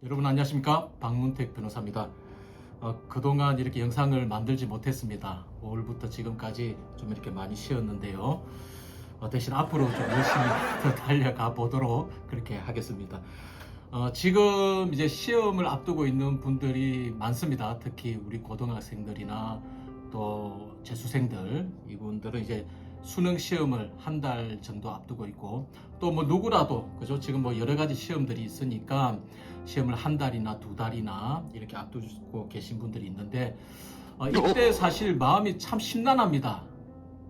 여러분 안녕하십니까? 박문택 변호사입니다. 그동안 이렇게 영상을 만들지 못했습니다. 5월부터 지금까지 좀 이렇게 많이 쉬었는데요. 대신 앞으로 좀 열심히 더 달려가 보도록 그렇게 하겠습니다. 지금 이제 시험을 앞두고 있는 분들이 많습니다. 특히 우리 고등학생들이나 또 재수생들, 이분들은 이제 수능 시험을 한 달 정도 앞두고 있고, 또 뭐 누구라도 그죠? 지금 뭐 여러 가지 시험들이 있으니까 시험을 한 달이나 두 달이나 이렇게 앞두고 계신 분들이 있는데, 이때 사실 마음이 참 심란합니다.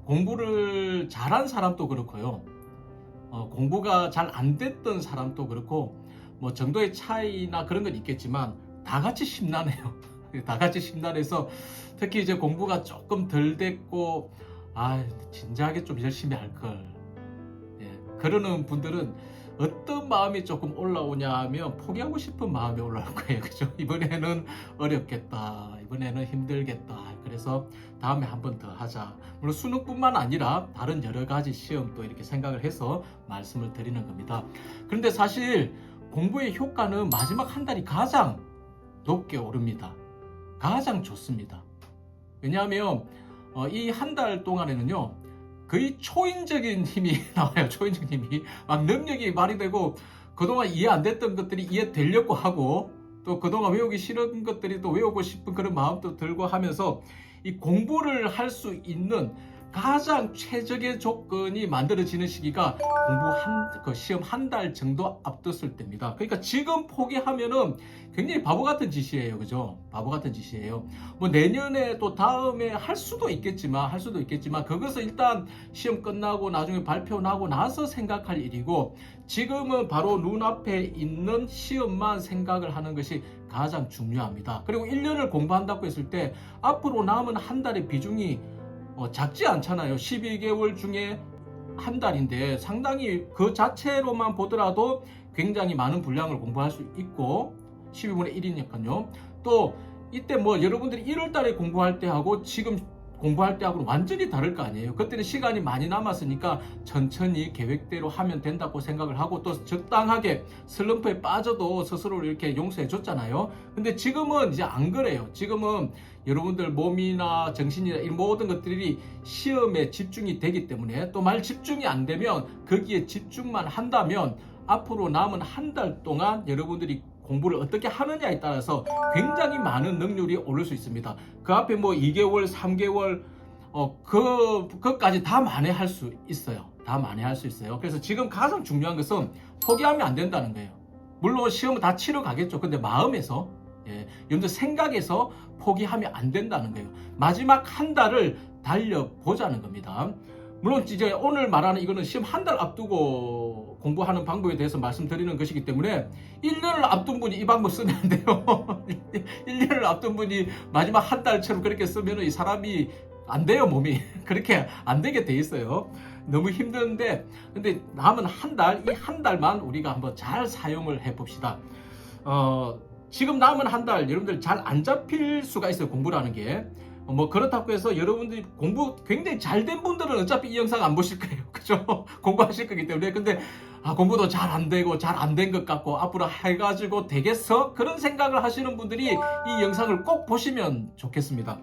공부를 잘한 사람도 그렇고요. 공부가 잘 안 됐던 사람도 그렇고, 뭐 정도의 차이나 그런 건 있겠지만 다 같이 심란해요. 다 같이 심란해서 특히 이제 공부가 조금 덜 됐고, 진작에 좀 열심히 할 걸. 그러는 분들은 어떤 마음이 조금 올라오냐 하면 포기하고 싶은 마음이 올라올 거예요. 그죠? 이번에는 어렵겠다. 이번에는 힘들겠다. 그래서 다음에 한 번 더 하자. 물론 수능뿐만 아니라 다른 여러 가지 시험도 이렇게 생각을 해서 말씀을 드리는 겁니다. 그런데 사실 공부의 효과는 마지막 한 달이 가장 높게 오릅니다. 가장 좋습니다. 왜냐하면 이 한 달 동안에는요, 거의 초인적인 힘이 나와요. 초인적인 힘이 막 능력이 발휘되고, 그동안 이해 안 됐던 것들이 이해되려고 하고, 또 그동안 외우기 싫은 것들이 또 외우고 싶은 그런 마음도 들고 하면서 이 공부를 할 수 있는 가장 최적의 조건이 만들어지는 시기가 시험 한 달 정도 앞뒀을 때입니다. 그러니까 지금 포기하면은 굉장히 바보 같은 짓이에요. 그죠? 바보 같은 짓이에요. 뭐 내년에 또 다음에 할 수도 있겠지만 그것은 일단 시험 끝나고 나중에 발표 나고 나서 생각할 일이고, 지금은 바로 눈앞에 있는 시험만 생각을 하는 것이 가장 중요합니다. 그리고 1년을 공부한다고 했을 때 앞으로 남은 한 달의 비중이 작지 않잖아요. 12개월 중에 한 달인데 상당히 그 자체로만 보더라도 굉장히 많은 분량을 공부할 수 있고, 12분의 1이니까요. 또 이때 뭐 여러분들이 1월 달에 공부할 때하고 지금 공부할 때하고는 완전히 다를 거 아니에요. 그때는 시간이 많이 남았으니까 천천히 계획대로 하면 된다고 생각을 하고, 또 적당하게 슬럼프에 빠져도 스스로를 이렇게 용서해 줬잖아요. 근데 지금은 이제 안 그래요. 지금은 여러분들 몸이나 정신이나 이 모든 것들이 시험에 집중이 되기 때문에, 또 말 집중이 안 되면 거기에 집중만 한다면 앞으로 남은 한 달 동안 여러분들이 공부를 어떻게 하느냐에 따라서 굉장히 많은 능률이 오를 수 있습니다. 그 앞에 뭐 2개월, 3개월, 그것까지 다 만회할 수 있어요. 다 만회할 수 있어요. 그래서 지금 가장 중요한 것은 포기하면 안 된다는 거예요. 물론 시험은 다 치러 가겠죠. 근데 마음에서, 여러분들 생각에서 포기하면 안 된다는 거예요. 마지막 한 달을 달려보자는 겁니다. 물론 이제 오늘 말하는 이거는 시험 한 달 앞두고 공부하는 방법에 대해서 말씀드리는 것이기 때문에 1년을 앞둔 분이 이 방법 쓰면 안 돼요. 1년을 앞둔 분이 마지막 한 달처럼 그렇게 쓰면 이 사람이 안 돼요, 몸이. 그렇게 안 되게 돼 있어요. 너무 힘든데, 근데 남은 한 달, 이 한 달만 우리가 한번 잘 사용을 해 봅시다. 지금 남은 한 달 여러분들 잘 안 잡힐 수가 있어요, 공부라는 게. 뭐 그렇다고 해서 여러분들이 공부 굉장히 잘 된 분들은 어차피 이 영상 안 보실 거예요. 그죠? 공부하실 거기 때문에. 근데 공부도 잘 안 되고 잘 안 된 것 같고 앞으로 해가지고 되겠어? 그런 생각을 하시는 분들이 이 영상을 꼭 보시면 좋겠습니다.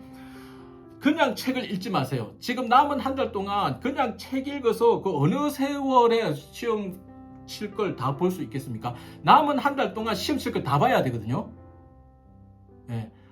그냥 책을 읽지 마세요. 지금 남은 한 달 동안 그냥 책 읽어서 그 어느 세월에 시험 칠 걸 다 볼 수 있겠습니까? 남은 한 달 동안 시험 칠 걸 다 봐야 되거든요.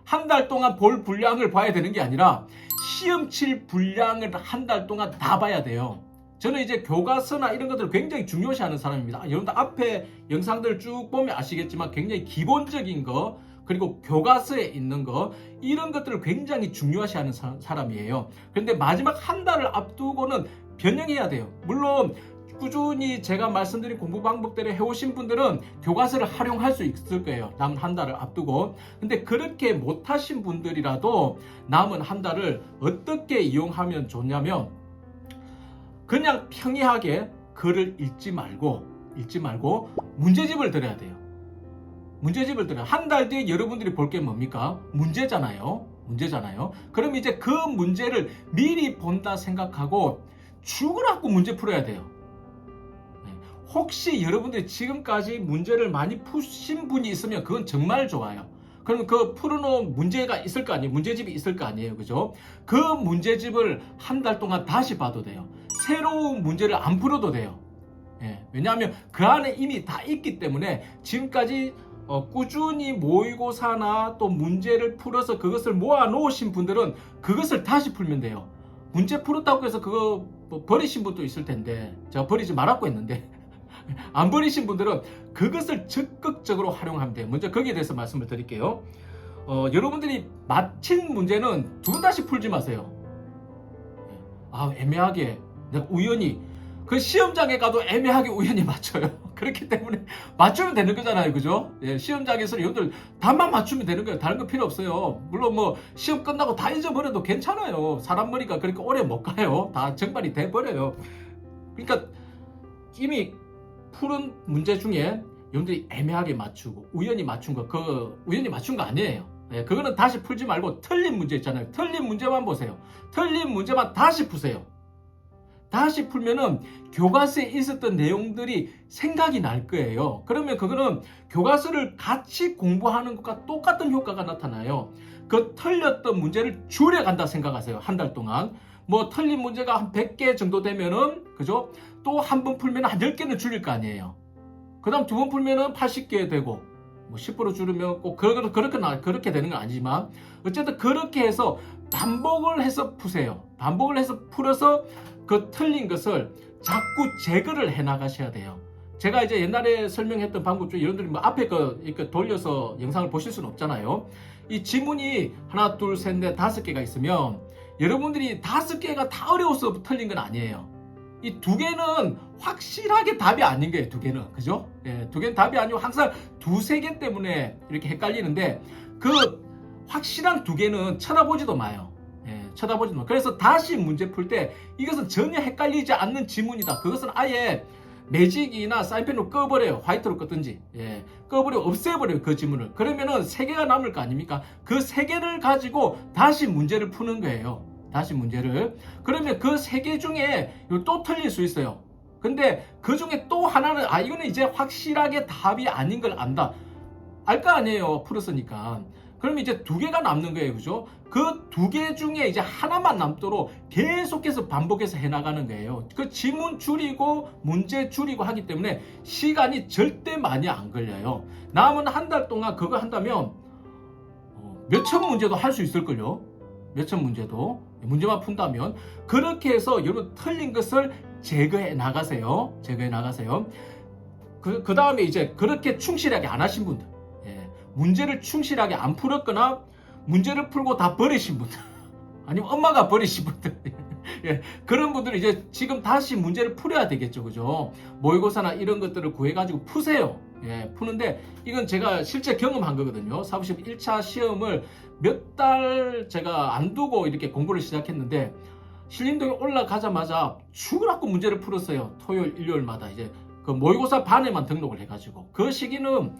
한 달 동안 볼 분량을 봐야 되는 게 아니라 시험 칠 분량을 한 달 동안 다 봐야 돼요. 저는 이제 교과서나 이런 것들을 굉장히 중요시하는 사람입니다. 여러분들 앞에 영상들을 쭉 보면 아시겠지만 굉장히 기본적인 거, 그리고 교과서에 있는 거, 이런 것들을 굉장히 중요시하는 사람이에요. 그런데 마지막 한 달을 앞두고는 변형해야 돼요. 물론 꾸준히 제가 말씀드린 공부 방법대로 해오신 분들은 교과서를 활용할 수 있을 거예요. 남은 한 달을 앞두고. 근데 그렇게 못하신 분들이라도 남은 한 달을 어떻게 이용하면 좋냐면, 그냥 평이하게 글을 읽지 말고 문제집을 들어야 돼요. 문제집을 들어요. 한 달 뒤에 여러분들이 볼 게 뭡니까? 문제잖아요. 그럼 이제 그 문제를 미리 본다 생각하고 죽으라고 문제 풀어야 돼요. 혹시 여러분들이 지금까지 문제를 많이 푸신 분이 있으면 그건 정말 좋아요. 그러면 그 풀어놓은 문제가 있을 거 아니에요. 문제집이 있을 거 아니에요. 그죠? 그 문제집을 한 달 동안 다시 봐도 돼요. 새로운 문제를 안 풀어도 돼요. 예, 왜냐하면 그 안에 이미 다 있기 때문에 지금까지 꾸준히 모의고사나 또 문제를 풀어서 그것을 모아 놓으신 분들은 그것을 다시 풀면 돼요. 문제 풀었다고 해서 그거 뭐 버리신 분도 있을 텐데 제가 버리지 말았고 했는데 안 버리신 분들은 그것을 적극적으로 활용하면 돼요. 먼저 거기에 대해서 말씀을 드릴게요. 여러분들이 맞힌 문제는 두 번 다시 풀지 마세요. 애매하게 내가 우연히 그 시험장에 가도 애매하게 우연히 맞춰요. 그렇기 때문에 맞추면 되는 거잖아요. 그죠? 예, 시험장에서 여러분들 답만 맞추면 되는 거예요. 다른 거 필요 없어요. 물론 뭐 시험 끝나고 다 잊어버려도 괜찮아요. 사람 머리가 그렇게 오래 못 가요. 다 정발이 돼버려요. 그러니까 이미 푸른 문제 중에 여러분들이 애매하게 맞추고 우연히 맞춘 거, 그 우연히 맞춘 거 아니에요. 예, 그거는 다시 풀지 말고 틀린 문제 있잖아요. 틀린 문제만 보세요. 틀린 문제만 다시 푸세요. 다시 풀면은 교과서에 있었던 내용들이 생각이 날 거예요. 그러면 그거는 교과서를 같이 공부하는 것과 똑같은 효과가 나타나요. 그 틀렸던 문제를 줄여간다 생각하세요. 한 달 동안. 뭐 틀린 문제가 한 100개 정도 되면은 그죠? 또 한 번 풀면 한 10개는 줄일 거 아니에요. 그 다음 두 번 풀면은 80개 되고 뭐 10% 줄이면 꼭 그렇게 되는 건 아니지만 어쨌든 그렇게 해서 반복을 해서 푸세요. 반복을 해서 풀어서 그 틀린 것을 자꾸 제거를 해 나가셔야 돼요. 제가 이제 옛날에 설명했던 방법 중에 여러분들이 뭐 앞에 거 이렇게 돌려서 영상을 보실 수는 없잖아요. 이 지문이 하나, 둘, 셋, 넷, 5개가 있으면 여러분들이 5개가 다 어려워서 틀린 건 아니에요. 이 2개는 확실하게 답이 아닌 거예요. 2개는. 그죠? 예, 2개는 답이 아니고 항상 2, 3개 때문에 이렇게 헷갈리는데 그 확실한 2개는 쳐다보지도 마요. 쳐다보지 마. 그래서 다시 문제 풀 때 이것은 전혀 헷갈리지 않는 지문이다. 그것은 아예 매직이나 사인펜으로 꺼버려요. 화이트로 껐든지. 꺼버려 없애버려요. 그 지문을. 그러면은 3개가 남을 거 아닙니까? 그 3개를 가지고 다시 문제를 푸는 거예요. 다시 문제를. 그러면 그 3개 중에 또 틀릴 수 있어요. 근데 그 중에 또 하나는 이거는 이제 확실하게 답이 아닌 걸 안다. 알 거 아니에요. 풀었으니까. 그러면 이제 2개가 남는 거예요. 그죠? 그 2개 중에 이제 하나만 남도록 계속해서 반복해서 해나가는 거예요. 그 지문 줄이고 문제 줄이고 하기 때문에 시간이 절대 많이 안 걸려요. 남은 한 달 동안 그거 한다면 몇천 문제도 할 수 있을걸요. 몇천 문제도. 문제만 푼다면. 그렇게 해서 여러분 틀린 것을 제거해 나가세요. 제거해 나가세요. 그 다음에 이제 그렇게 충실하게 안 하신 분들. 문제를 충실하게 안 풀었거나 문제를 풀고 다 버리신 분들 아니면 엄마가 버리신 분들 그런 분들은 이제 지금 다시 문제를 풀어야 되겠죠. 그죠? 모의고사나 이런 것들을 구해가지고 푸세요. 푸는데 이건 제가 실제 경험한 거거든요. 사부시험 1차 시험을 몇 달 제가 안 두고 이렇게 공부를 시작했는데 신림동에 올라가자마자 죽으라고 문제를 풀었어요. 토요일, 일요일마다 이제 그 모의고사 반에만 등록을 해가지고 그 시기는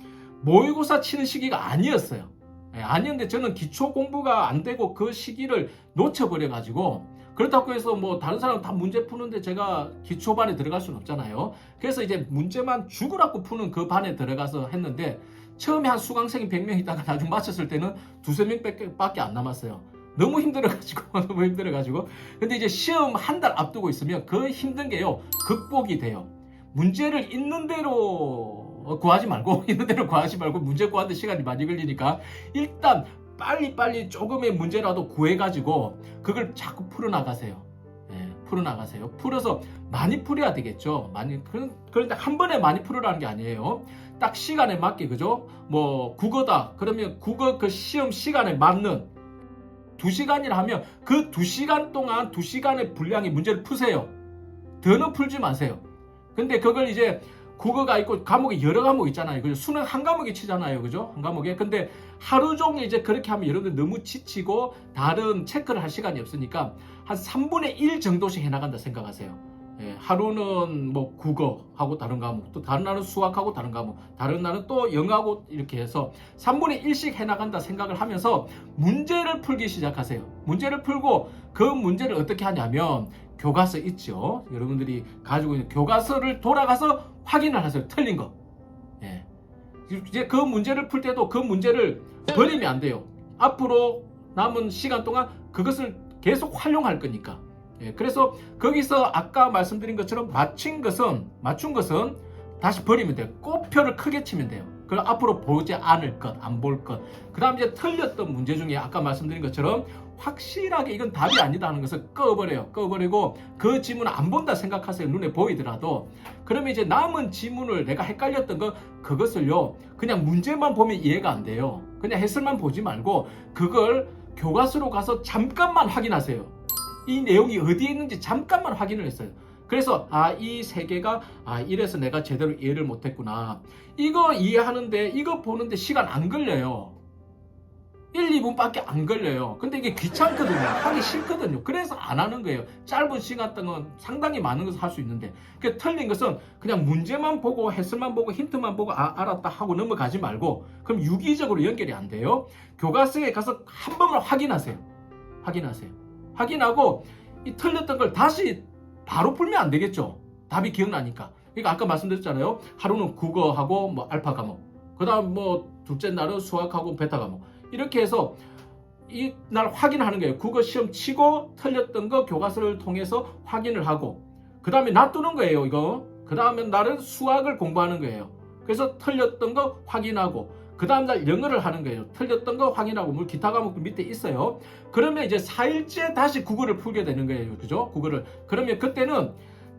모의고사 치는 시기가 아니었어요. 아니었는데 저는 기초 공부가 안 되고 그 시기를 놓쳐버려가지고 그렇다고 해서 뭐 다른 사람 다 문제 푸는데 제가 기초반에 들어갈 수는 없잖아요. 그래서 이제 문제만 죽으라고 푸는 그 반에 들어가서 했는데 처음에 한 수강생이 100명 있다가 나중 마쳤을 때는 2~3명밖에 안 남았어요. 너무 힘들어가지고 근데 이제 시험 한 달 앞두고 있으면 그 힘든 게요 극복이 돼요. 문제를 있는 대로 구하지 말고 문제 구하는데 시간이 많이 걸리니까 일단 빨리 조금의 문제라도 구해가지고 그걸 자꾸 풀어나가세요. 풀어나가세요. 풀어서 많이 풀어야 되겠죠. 그런데 한 번에 많이 풀으라는 게 아니에요. 딱 시간에 맞게. 그죠? 뭐 국어다 그러면 국어 그 시험 시간에 맞는 2시간이라 하면 그 2시간 동안 2시간의 분량의 문제를 푸세요. 더는 풀지 마세요. 근데 그걸 이제 국어가 있고 과목이 여러 과목 있잖아요. 그죠? 수능 한 과목에 치잖아요. 그죠? 한 과목에. 근데 하루 종일 이제 그렇게 하면 여러분들 너무 지치고 다른 체크를 할 시간이 없으니까 한 3분의 1 정도씩 해나간다 생각하세요. 하루는 뭐 국어하고 다른 과목, 또 다른 날은 수학하고 다른 과목, 다른 날은 또 영어하고 이렇게 해서 3분의 1씩 해나간다 생각을 하면서 문제를 풀기 시작하세요. 문제를 풀고 그 문제를 어떻게 하냐면 교과서 있죠. 여러분들이 가지고 있는 교과서를 돌아가서 확인을 하세요. 틀린 거. 예. 이제 그 문제를 풀 때도 그 문제를 버리면 안 돼요. 앞으로 남은 시간 동안 그것을 계속 활용할 거니까. 예. 그래서 거기서 아까 말씀드린 것처럼 맞춘 것은 다시 버리면 돼요. 꽃표를 크게 치면 돼요. 그럼 앞으로 보지 않을 것, 안 볼 것. 그 다음 이제 틀렸던 문제 중에 아까 말씀드린 것처럼 확실하게 이건 답이 아니다 하는 것을 꺼버려요. 꺼버리고 그 지문을 안 본다 생각하세요. 눈에 보이더라도. 그러면 이제 남은 지문을 내가 헷갈렸던 거 그것을요. 그냥 문제만 보면 이해가 안 돼요. 그냥 해설만 보지 말고 그걸 교과서로 가서 잠깐만 확인하세요. 이 내용이 어디에 있는지 잠깐만 확인을 했어요. 그래서 이 세 개가 이래서 내가 제대로 이해를 못했구나. 이거 이해하는데 이거 보는데 시간 안 걸려요. 1, 2분밖에 안 걸려요. 근데 이게 귀찮거든요. 하기 싫거든요. 그래서 안 하는 거예요. 짧은 시간 동안 상당히 많은 것을 할 수 있는데 그 틀린 것은 그냥 문제만 보고 해설만 보고 힌트만 보고 알았다 하고 넘어가지 말고 그럼 유기적으로 연결이 안 돼요. 교과서에 가서 한 번만 확인하세요. 확인하고 이 틀렸던 걸 다시 바로 풀면 안 되겠죠. 답이 기억나니까. 그러니까 아까 말씀드렸잖아요. 하루는 국어하고 뭐 알파 과목, 그 다음 뭐 둘째 날은 수학하고 베타 과목. 이렇게 해서 이날 확인하는 거예요. 국어 시험 치고 틀렸던 거 교과서를 통해서 확인을 하고 그 다음에 놔두는 거예요. 이거. 그 다음에 날은 수학을 공부하는 거예요. 그래서 틀렸던 거 확인하고 그 다음 날 영어를 하는 거예요. 틀렸던 거 확인하고 뭐 기타 과목도 밑에 있어요. 그러면 이제 4일째 다시 국어를 풀게 되는 거예요. 그죠? 국어를. 그러면 그때는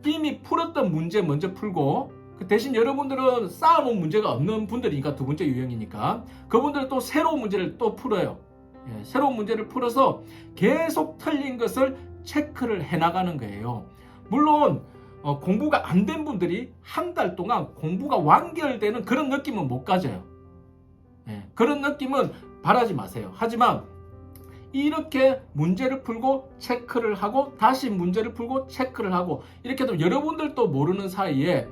이미 풀었던 문제 먼저 풀고 그 대신 여러분들은 쌓아놓은 문제가 없는 분들이니까 두 번째 유형이니까 그분들은 또 새로운 문제를 또 풀어요. 예, 새로운 문제를 풀어서 계속 틀린 것을 체크를 해나가는 거예요. 물론 공부가 안 된 분들이 한 달 동안 공부가 완결되는 그런 느낌은 못 가져요. 예, 그런 느낌은 바라지 마세요. 하지만 이렇게 문제를 풀고 체크를 하고 다시 문제를 풀고 체크를 하고 이렇게 해도 여러분들도 모르는 사이에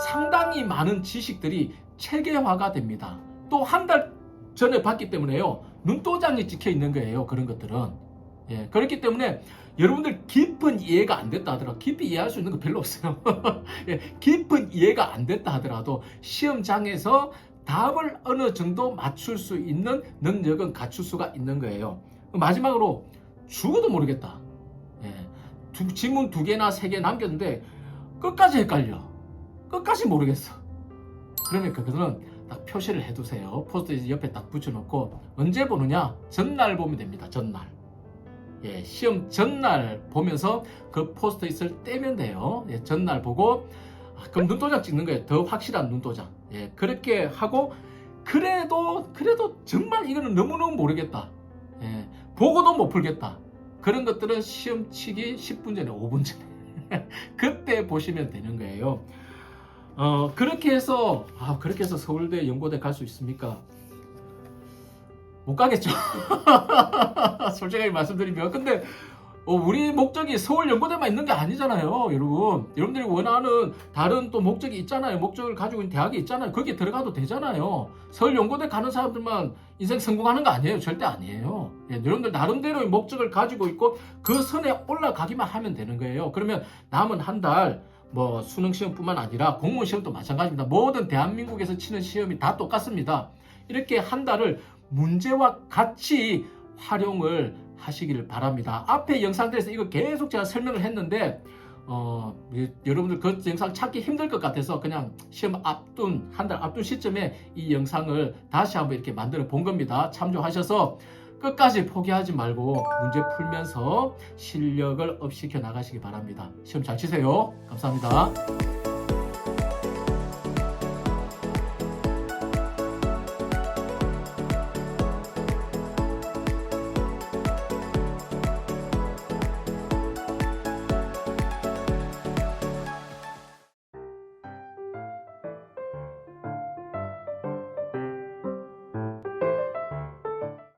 상당히 많은 지식들이 체계화가 됩니다. 또 한 달 전에 봤기 때문에요. 눈도장이 찍혀 있는 거예요. 그런 것들은. 예, 그렇기 때문에 여러분들 깊은 이해가 안 됐다 하더라도 깊이 이해할 수 있는 거 별로 없어요. 예, 깊은 이해가 안 됐다 하더라도 시험장에서 답을 어느 정도 맞출 수 있는 능력은 갖출 수가 있는 거예요. 마지막으로 죽어도 모르겠다. 예, 지문 2개나 3개 남겼는데 끝까지 헷갈려. 끝까지 모르겠어. 그러면 그거는 딱 표시를 해두세요. 포스트잇 옆에 딱 붙여놓고 언제 보느냐? 전날 보면 됩니다. 전날. 예, 시험 전날 보면서 그 포스트잇을 떼면 돼요. 예, 전날 보고 그럼 눈도장 찍는 거예요. 더 확실한 눈도장. 예, 그렇게 하고 그래도 정말 이거는 너무너무 모르겠다. 예, 보고도 못 풀겠다. 그런 것들은 시험 치기 10분 전에 5분 전에 그때 보시면 되는 거예요. 그렇게 해서 서울대 연고대 갈 수 있습니까? 못 가겠죠. 솔직하게 말씀드리면. 근데 우리 목적이 서울 연고대만 있는 게 아니잖아요. 여러분들이 원하는 다른 또 목적이 있잖아요. 목적을 가지고 있는 대학이 있잖아요. 거기에 들어가도 되잖아요. 서울 연고대 가는 사람들만 인생 성공하는 거 아니에요. 절대 아니에요. 예, 여러분들 나름대로의 목적을 가지고 있고 그 선에 올라가기만 하면 되는 거예요. 그러면 남은 한 달 뭐 수능 시험뿐만 아니라 공무원 시험도 마찬가지입니다. 모든 대한민국에서 치는 시험이 다 똑같습니다. 이렇게 한 달을 문제와 같이 활용을 하시기를 바랍니다. 앞에 영상들에서 이거 계속 제가 설명을 했는데 여러분들 그 영상 찾기 힘들 것 같아서 그냥 시험 앞둔 한 달 앞둔 시점에 이 영상을 다시 한번 이렇게 만들어 본 겁니다. 참조하셔서 끝까지 포기하지 말고 문제 풀면서 실력을 업시켜 나가시기 바랍니다. 시험 잘 치세요. 감사합니다.